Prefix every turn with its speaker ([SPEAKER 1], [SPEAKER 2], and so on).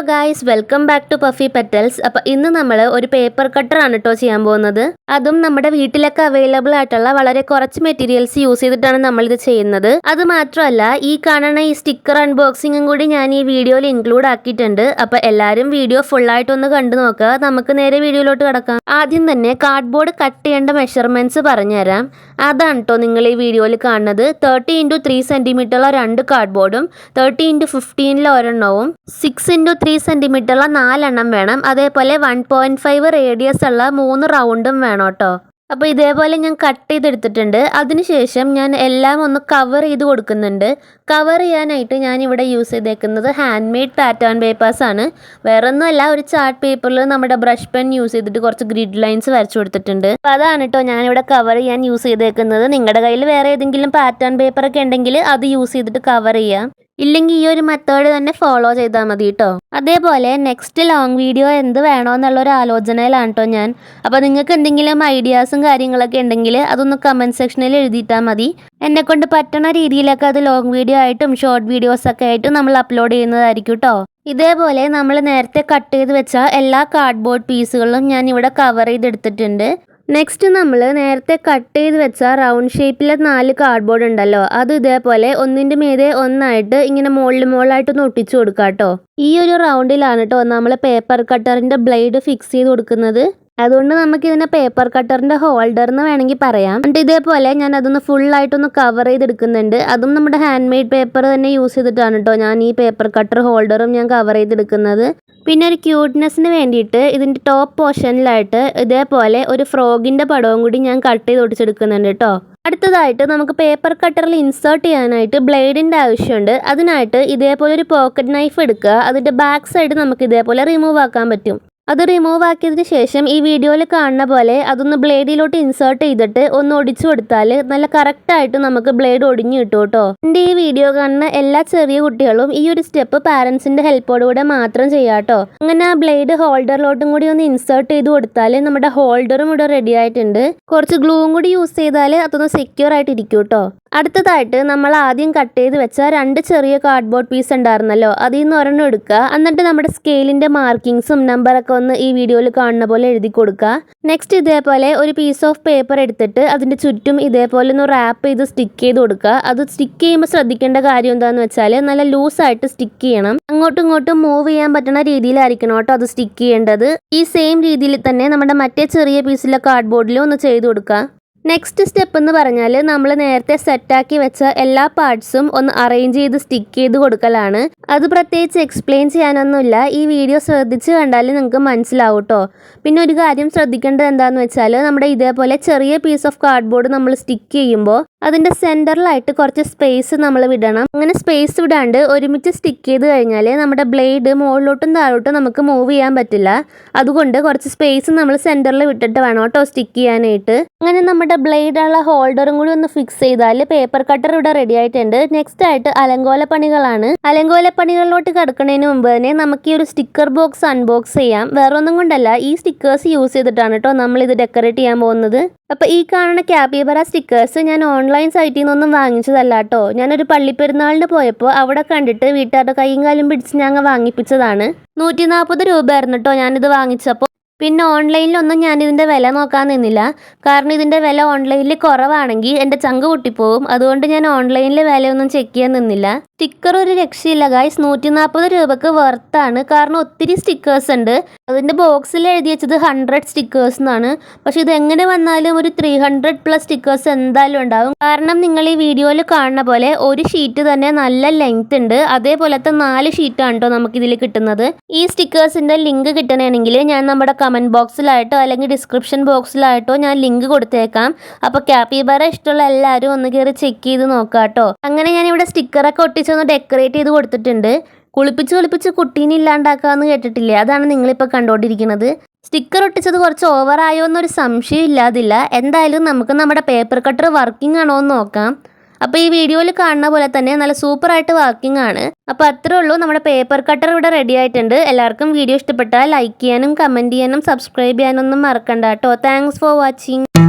[SPEAKER 1] Guys, welcome back to Puffy Petals. അപ്പോൾ ഇന്ന് നമ്മൾ ഒരു പേപ്പർ കട്ടർ ആണ് കേട്ടോ ചെയ്യാൻ പോകുന്നത്. അതും നമ്മുടെ വീട്ടിലൊക്കെ അവൈലബിൾ ആയിട്ടുള്ള വളരെ കുറച്ച് മെറ്റീരിയൽസ് യൂസ് ചെയ്തിട്ടാണ് നമ്മളിത് ചെയ്യുന്നത്. അത് മാത്രമല്ല, ഈ കാണുന്ന ഈ സ്റ്റിക്കർ അൺബോക്സിങ്ങും കൂടി ഞാൻ ഈ വീഡിയോയിൽ ഇൻക്ലൂഡ് ആക്കിയിട്ടുണ്ട്. അപ്പോൾ എല്ലാവരും വീഡിയോ ഫുള്ളായിട്ടൊന്ന് കണ്ടു നോക്കുക. നമുക്ക് നേരെ വീഡിയോയിലോട്ട് കിടക്കാം. ആദ്യം തന്നെ കാർഡ്ബോർഡ് കട്ട് ചെയ്യേണ്ട മെഷർമെൻറ്റ്സ് പറഞ്ഞുതരാം. അതാണ് കേട്ടോ നിങ്ങൾ ഈ വീഡിയോയിൽ കാണുന്നത്. 30x3 സെൻറ്റിമീറ്ററുള്ള 2 കാർഡ്ബോർഡും 30x15 ഒരെണ്ണവും 6x3 സെൻറ്റിമീറ്ററുള്ള 4 എണ്ണം വേണം. അതേപോലെ 1.5 റേഡിയസ് ഉള്ള 3 റൗണ്ടും വേണം കേട്ടോ. അപ്പോൾ ഇതേപോലെ ഞാൻ കട്ട് ചെയ്തെടുത്തിട്ടുണ്ട്. അതിനുശേഷം ഞാൻ എല്ലാം ഒന്ന് കവർ ചെയ്ത് കൊടുക്കുന്നുണ്ട്. കവർ ചെയ്യാനായിട്ട് ഞാനിവിടെ യൂസ് ചെയ്തേക്കുന്നത് ഹാൻഡ് മെയ്ഡ് പാറ്റേൺ പേപ്പേഴ്സാണ്. വേറെ ഒന്നുമല്ല, ഒരു ചാർട്ട് പേപ്പറിൽ നമ്മുടെ ബ്രഷ് പെൻ യൂസ് ചെയ്തിട്ട് കുറച്ച് ഗ്രിഡ് ലൈൻസ് വരച്ചു കൊടുത്തിട്ടുണ്ട്. അപ്പോൾ അതാണ് കേട്ടോ ഞാനിവിടെ കവർ ചെയ്യാൻ യൂസ് ചെയ്തേക്കുന്നത്. നിങ്ങളുടെ കയ്യിൽ വേറെ ഏതെങ്കിലും പാറ്റേൺ പേപ്പറൊക്കെ ഉണ്ടെങ്കിൽ അത് യൂസ് ചെയ്തിട്ട് കവർ ചെയ്യാം. ഇല്ലെങ്കിൽ ഈ ഒരു മെത്തേഡ് തന്നെ ഫോളോ ചെയ്താൽ മതി കേട്ടോ. അതേപോലെ നെക്സ്റ്റ് ലോങ് വീഡിയോ എന്ത് വേണമെന്നുള്ളൊരു ആലോചനയിലാണ് കേട്ടോ ഞാൻ. അപ്പോൾ നിങ്ങൾക്ക് എന്തെങ്കിലും ഐഡിയാസും കാര്യങ്ങളൊക്കെ ഉണ്ടെങ്കിൽ അതൊന്ന് കമൻറ്റ് സെക്ഷനിൽ എഴുതിയിട്ടാൽ മതി. എന്നെക്കൊണ്ട് പറ്റുന്ന രീതിയിലൊക്കെ അത് ലോങ് വീഡിയോ ആയിട്ടും ഷോർട്ട് വീഡിയോസൊക്കെ ആയിട്ടും നമ്മൾ അപ്ലോഡ് ചെയ്യുന്നതായിരിക്കും കേട്ടോ. ഇതേപോലെ നമ്മൾ നേരത്തെ കട്ട് ചെയ്ത് വെച്ച എല്ലാ കാർഡ്ബോർഡ് പീസുകളും ഞാൻ ഇവിടെ കവർ ചെയ്തെടുത്തിട്ടുണ്ട്. നെക്സ്റ്റ് നമ്മൾ നേരത്തെ കട്ട് ചെയ്ത് വെച്ച റൗണ്ട് ഷേപ്പിലെ 4 കാർഡ്ബോർഡ് ഉണ്ടല്ലോ, അത് ഇതേപോലെ ഒന്നിൻ്റെ മീതെ ഒന്നായിട്ട് ഇങ്ങനെ മുകളിലായിട്ടൊന്ന് ഒട്ടിച്ചു കൊടുക്കാം കേട്ടോ. ഈ ഒരു റൗണ്ടിലാണ് കേട്ടോ നമ്മൾ പേപ്പർ കട്ടറിൻ്റെ ബ്ലേഡ് ഫിക്സ് ചെയ്ത് കൊടുക്കുന്നത്. അതുകൊണ്ട് നമുക്കിതിനെ പേപ്പർ കട്ടറിൻ്റെ ഹോൾഡർ എന്ന് വേണമെങ്കിൽ പറയാം. എന്നിട്ട് ഇതേപോലെ ഞാൻ അതൊന്ന് ഫുള്ളായിട്ടൊന്ന് കവർ ചെയ്തെടുക്കുന്നുണ്ട്. അതും നമ്മുടെ ഹാൻഡ് മെയ്ഡ് പേപ്പർ തന്നെ യൂസ് ചെയ്തിട്ടാണ് കേട്ടോ ഞാൻ ഈ പേപ്പർ കട്ടർ ഹോൾഡറും ഞാൻ കവർ ചെയ്തെടുക്കുന്നത്. പിന്നെ ഒരു ക്യൂട്ട്നെസ്സിന് വേണ്ടിയിട്ട് ഇതിൻ്റെ ടോപ്പ് പോർഷനിലായിട്ട് ഇതേപോലെ ഒരു ഫ്രോഗിൻ്റെ പടവും കൂടി ഞാൻ കട്ട് ചെയ്ത് ഒടിച്ചെടുക്കുന്നുണ്ട് കേട്ടോ. അടുത്തതായിട്ട് നമുക്ക് പേപ്പർ കട്ടറിൽ ഇൻസേർട്ട് ചെയ്യാനായിട്ട് ബ്ലേഡിൻ്റെ ആവശ്യമുണ്ട്. അതിനായിട്ട് ഇതേപോലെ ഒരു പോക്കറ്റ് നൈഫ് എടുക്കുക. അതിൻ്റെ ബാക്ക് സൈഡ് നമുക്ക് ഇതേപോലെ റിമൂവ് ആക്കാൻ പറ്റും. അത് റിമൂവ് ആക്കിയതിന് ശേഷം ഈ വീഡിയോയിൽ കാണുന്ന പോലെ അതൊന്ന് ബ്ലേഡിലോട്ട് ഇൻസേർട്ട് ചെയ്തിട്ട് ഒന്ന് ഒടിച്ചു കൊടുത്താൽ നല്ല കറക്റ്റായിട്ട് നമുക്ക് ബ്ലേഡ് ഒടിഞ്ഞു കിട്ടും കേട്ടോ. എൻ്റെ ഈ വീഡിയോ കാണുന്ന എല്ലാ ചെറിയ കുട്ടികളും ഈ ഒരു സ്റ്റെപ്പ് പാരൻസിൻ്റെ ഹെൽപ്പോടുകൂടെ മാത്രം ചെയ്യാം കേട്ടോ. അങ്ങനെ ആ ബ്ലേഡ് ഹോൾഡറിലോട്ടും കൂടി ഒന്ന് ഇൻസേർട്ട് ചെയ്ത് കൊടുത്താൽ നമ്മുടെ ഹോൾഡറും ഇവിടെ റെഡി ആയിട്ടുണ്ട്. കുറച്ച് ഗ്ലൂവും കൂടി യൂസ് ചെയ്താൽ അതൊന്ന് സെക്യൂർ ആയിട്ട് ഇരിക്കും കേട്ടോ. അടുത്തതായിട്ട് നമ്മൾ ആദ്യം കട്ട് ചെയ്ത് വെച്ച 2 ചെറിയ കാർഡ്ബോർഡ് പീസ് ഉണ്ടായിരുന്നല്ലോ, അതിൽ നിന്ന് ഒരെണ്ണം എടുക്കുക. എന്നിട്ട് നമ്മുടെ സ്കെയിലിൻ്റെ മാർക്കിങ്സും നമ്പറൊക്കെ ഒന്ന് ഈ വീഡിയോയിൽ കാണുന്ന പോലെ എഴുതി കൊടുക്കുക. നെക്സ്റ്റ് ഇതേപോലെ ഒരു പീസ് ഓഫ് പേപ്പർ എടുത്തിട്ട് അതിൻ്റെ ചുറ്റും ഇതേപോലെ ഒന്ന് റാപ്പ് ചെയ്ത് സ്റ്റിക്ക് ചെയ്ത് കൊടുക്കുക. അത് സ്റ്റിക്ക് ചെയ്യുമ്പോൾ ശ്രദ്ധിക്കേണ്ട കാര്യം എന്താണെന്ന് വെച്ചാൽ നല്ല ലൂസായിട്ട് സ്റ്റിക്ക് ചെയ്യണം. അങ്ങോട്ടും ഇങ്ങോട്ടും മൂവ് ചെയ്യാൻ പറ്റുന്ന രീതിയിലായിരിക്കണം കേട്ടോ അത് സ്റ്റിക്ക് ചെയ്യേണ്ടത്. ഈ സെയിം രീതിയിൽ തന്നെ നമ്മുടെ മറ്റേ ചെറിയ പീസിലെ കാർഡ്ബോർഡിലും ഒന്ന് ചെയ്ത് കൊടുക്കുക. നെക്സ്റ്റ് സ്റ്റെപ്പ് എന്ന് പറഞ്ഞാൽ നമ്മൾ നേരത്തെ സെറ്റാക്കി വെച്ച എല്ലാ പാർട്സും ഒന്ന് അറേഞ്ച് ചെയ്ത് സ്റ്റിക്ക് ചെയ്ത് കൊടുക്കലാണ്. അത് പ്രത്യേകിച്ച് എക്സ്പ്ലെയിൻ ചെയ്യാനൊന്നുമില്ല, ഈ വീഡിയോ ശ്രദ്ധിച്ച് കണ്ടാൽ നിങ്ങൾക്ക് മനസ്സിലാവും കേട്ടോ. പിന്നെ ഒരു കാര്യം ശ്രദ്ധിക്കേണ്ടത് എന്താണെന്ന് വെച്ചാൽ നമ്മുടെ ഇതേപോലെ ചെറിയ പീസ് ഓഫ് കാർഡ്ബോർഡ് നമ്മൾ സ്റ്റിക്ക് ചെയ്യുമ്പോൾ അതിൻ്റെ സെൻറ്ററിലായിട്ട് കുറച്ച് സ്പേസ് നമ്മൾ വിടണം. അങ്ങനെ സ്പേസ് വിടാണ്ട് ഒരുമിച്ച് സ്റ്റിക്ക് ചെയ്ത് കഴിഞ്ഞാൽ നമ്മുടെ ബ്ലേഡ് മുകളിലോട്ടും താഴോട്ടും നമുക്ക് മൂവ് ചെയ്യാൻ പറ്റില്ല. അതുകൊണ്ട് കുറച്ച് സ്പേസ് നമ്മൾ സെൻറ്ററിൽ വിട്ടിട്ട് വേണം കേട്ടോ സ്റ്റിക്ക് ചെയ്യാനായിട്ട്. അങ്ങനെ നമ്മുടെ ബ്ലേഡുള്ള ഹോൾഡറും കൂടി ഒന്ന് ഫിക്സ് ചെയ്താൽ പേപ്പർ കട്ടർ ഇവിടെ റെഡി ആയിട്ടുണ്ട്. നെക്സ്റ്റ് ആയിട്ട് അലങ്കോല പണികളാണ്. അലങ്കോല പണികളിലോട്ട് കിടക്കുന്നതിന് മുമ്പ് തന്നെ നമുക്ക് ഈ ഒരു സ്റ്റിക്കർ ബോക്സ് അൺബോക്സ് ചെയ്യാം. വേറെ ഒന്നും കൊണ്ടല്ല, ഈ സ്റ്റിക്കേഴ്സ് യൂസ് ചെയ്തിട്ടാണ് കേട്ടോ നമ്മൾ ഇത് ഡെക്കറേറ്റ് ചെയ്യാൻ പോകുന്നത്. അപ്പോൾ ഈ കാണുന്ന ക്യാപിബറ സ്റ്റിക്കേഴ്സ് ഞാൻ ഓൺലൈൻ സൈറ്റിൽ നിന്നൊന്നും വാങ്ങിച്ചതല്ല കേട്ടോ. ഞാനൊരു പള്ളിപ്പെരുന്നാളിന് പോയപ്പോൾ അവിടെ കണ്ടിട്ട് വീട്ടുകാരുടെ കൈയും കാലും പിടിച്ച് ഞങ്ങൾ വാങ്ങിപ്പിച്ചതാണ്. 140 രൂപയായിരുന്നു കേട്ടോ ഞാനിത് വാങ്ങിച്ചപ്പോൾ. പിന്നെ ഓൺലൈനിലൊന്നും ഞാനിതിൻ്റെ വില നോക്കാൻ നിന്നില്ല. കാരണം ഇതിൻ്റെ വില ഓൺലൈനിൽ കുറവാണെങ്കിൽ എൻ്റെ ചങ്ക് പൊട്ടിപ്പോവും. അതുകൊണ്ട് ഞാൻ ഓൺലൈനിൽ വിലയൊന്നും ചെക്ക് ചെയ്യാൻ നിന്നില്ല. സ്റ്റിക്കർ ഒരു രക്ഷയില്ല ഗൈസ്, 140 രൂപക്ക് വർത്താണ്. കാരണം ഒത്തിരി സ്റ്റിക്കേഴ്സ് ഉണ്ട്. അതിൻ്റെ ബോക്സിൽ എഴുതി വെച്ചത് 100 സ്റ്റിക്കേഴ്സ് എന്നാണ്. പക്ഷെ ഇത് എങ്ങനെ വന്നാലും ഒരു 300+ സ്റ്റിക്കേഴ്സ് എന്തായാലും ഉണ്ടാവും. കാരണം നിങ്ങൾ ഈ വീഡിയോയിൽ കാണുന്ന പോലെ ഒരു ഷീറ്റ് തന്നെ നല്ല ലെങ്ത് ഉണ്ട്. അതേപോലത്തെ 4 ഷീറ്റാണ് കേട്ടോ നമുക്കിതിൽ കിട്ടുന്നത്. ഈ സ്റ്റിക്കേഴ്സിൻ്റെ ലിങ്ക് കിട്ടണമെങ്കിൽ ഞാൻ നമ്മുടെ കമൻറ്റ് ബോക്സിലായിട്ടോ അല്ലെങ്കിൽ ഡിസ്ക്രിപ്ഷൻ ബോക്സിലായിട്ടോ ഞാൻ ലിങ്ക് കൊടുത്തേക്കാം. അപ്പോൾ ക്യാപിബറ ഇഷ്ടമുള്ള എല്ലാവരും ഒന്ന് കയറി ചെക്ക് ചെയ്ത് നോക്കാം കേട്ടോ. അങ്ങനെ ഞാനിവിടെ സ്റ്റിക്കറൊക്കെ ഒട്ടിച്ചൊന്ന് ഡെക്കറേറ്റ് ചെയ്ത് കൊടുത്തിട്ടുണ്ട്. കുളിപ്പിച്ച് കുട്ടീനെ ഇല്ലാണ്ടാക്കാമെന്ന് കേട്ടിട്ടില്ലേ, അതാണ് നിങ്ങളിപ്പോൾ കണ്ടുകൊണ്ടിരിക്കുന്നത്. സ്റ്റിക്കർ ഒട്ടിച്ചത് കുറച്ച് ഓവറായോ എന്നൊരു സംശയം ഇല്ലാതില്ല. എന്തായാലും നമുക്ക് നമ്മുടെ പേപ്പർ കട്ടർ വർക്കിംഗ് ആണോ എന്ന് നോക്കാം. അപ്പോൾ ഈ വീഡിയോയിൽ കാണുന്ന പോലെ തന്നെ നല്ല സൂപ്പറായിട്ട് വർക്കിംഗ് ആണ്. അപ്പോൾ അത്രേ ഉള്ളൂ, നമ്മുടെ പേപ്പർ കട്ടർ ഇവിടെ റെഡി ആയിട്ടുണ്ട്. എല്ലാവർക്കും വീഡിയോ ഇഷ്ടപ്പെട്ടാൽ ലൈക്ക് ചെയ്യാനും കമൻറ്റ് ചെയ്യാനും സബ്സ്ക്രൈബ് ചെയ്യാനൊന്നും മറക്കണ്ട കേട്ടോ. Thanks for watching.